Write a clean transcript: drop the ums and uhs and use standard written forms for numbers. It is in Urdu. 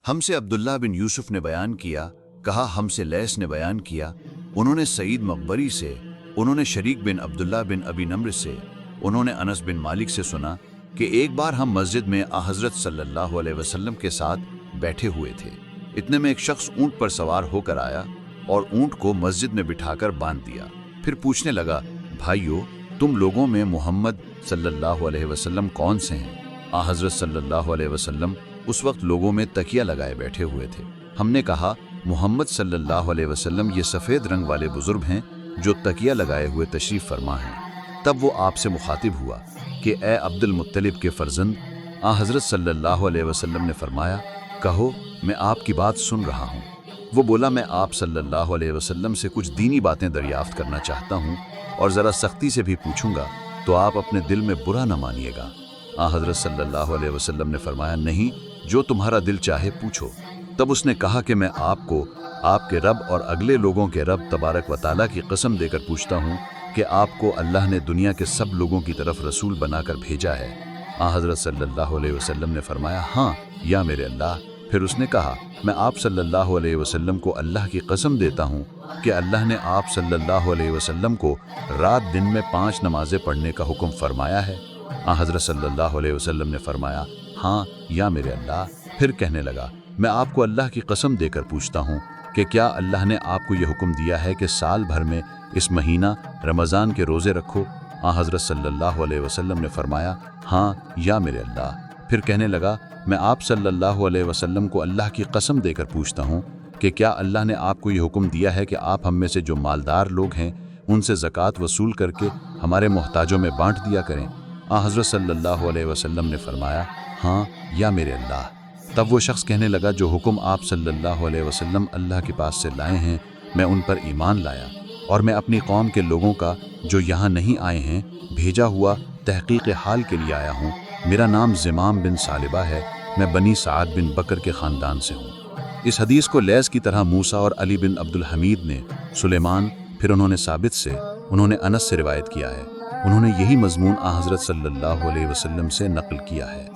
ہم سے عبداللہ بن یوسف نے بیان کیا، کہا ہم سے لیث نے بیان کیا، انہوں نے سعید مقبری سے، انہوں نے شریک بن عبداللہ بن ابی نمر سے، انہوں نے انس بن مالک سے سنا کہ ایک بار ہم مسجد میں حضرت صلی اللہ علیہ وسلم کے ساتھ بیٹھے ہوئے تھے۔ اتنے میں ایک شخص اونٹ پر سوار ہو کر آیا اور اونٹ کو مسجد میں بٹھا کر باندھ دیا۔ پھر پوچھنے لگا، بھائیو، تم لوگوں میں محمد صلی اللہ علیہ وسلم کون سے ہیں؟ حضرت صلی اللہ علیہ وسلم اس وقت لوگوں میں تکیہ لگائے بیٹھے ہوئے تھے۔ ہم نے کہا، محمد صلی اللہ علیہ وسلم یہ سفید رنگ والے بزرگ ہیں جو تکیہ لگائے ہوئے تشریف فرما ہیں۔ تب وہ آپ سے مخاطب ہوا کہ اے عبد المطلب کے فرزند، حضرت صلی اللہ علیہ وسلم نے فرمایا، کہو میں آپ کی بات سن رہا ہوں۔ وہ بولا، میں آپ صلی اللہ علیہ وسلم سے کچھ دینی باتیں دریافت کرنا چاہتا ہوں اور ذرا سختی سے بھی پوچھوں گا تو آپ اپنے دل میں برا نہ مانیے گا۔ حضرت صلی اللہ علیہ وسلم نے فرمایا، نہیں، جو تمہارا دل چاہے پوچھو۔ تب اس نے کہا کہ میں آپ کو آپ کے رب اور اگلے لوگوں کے رب تبارک و تعالیٰ کی قسم دے کر پوچھتا ہوں کہ آپ کو اللہ نے دنیا کے سب لوگوں کی طرف رسول بنا کر بھیجا ہے؟ حضرت صلی اللہ علیہ وسلم نے فرمایا، ہاں یا میرے اللہ۔ پھر اس نے کہا، میں آپ صلی اللہ علیہ وسلم کو اللہ کی قسم دیتا ہوں کہ اللہ نے آپ صلی اللہ علیہ وسلم کو رات دن میں 5 نمازیں پڑھنے کا حکم فرمایا ہے؟ حضرت صلی اللہ علیہ وسلم نے فرمایا، ہاں یا میرے اللہ۔ پھر کہنے لگا، میں آپ کو اللہ کی قسم دے کر پوچھتا ہوں کہ کیا اللہ نے آپ کو یہ حکم دیا ہے کہ سال بھر میں اس مہینہ رمضان کے روزے رکھو؟ حضرت صلی اللہ علیہ وسلم نے فرمایا، ہاں یا میرے اللہ۔ پھر کہنے لگا، میں آپ صلی اللہ علیہ وسلم کو اللہ کی قسم دے کر پوچھتا ہوں کہ کیا اللہ نے آپ کو یہ حکم دیا ہے کہ آپ ہم میں سے جو مالدار لوگ ہیں ان سے زکوٰۃ وصول کر کے ہمارے محتاجوں میں بانٹ دیا کریں؟ حضرت صلی اللہ علیہ وسلم نے فرمایا، ہاں یا میرے اللہ۔ تب وہ شخص کہنے لگا، جو حکم آپ صلی اللہ علیہ وسلم اللہ کے پاس سے لائے ہیں میں ان پر ایمان لایا، اور میں اپنی قوم کے لوگوں کا جو یہاں نہیں آئے ہیں بھیجا ہوا تحقیق حال کے لیے آیا ہوں۔ میرا نام زمام بن ثعلبہ ہے، میں بنی سعد بن بکر کے خاندان سے ہوں۔ اس حدیث کو لیث کی طرح موسیٰ اور علی بن عبد الحمید نے، سلیمان، پھر انہوں نے ثابت سے، انہوں نے انس سے روایت کیا ہے۔ انہوں نے یہی مضمون حضرت صلی اللہ علیہ وسلم سے نقل کیا ہے۔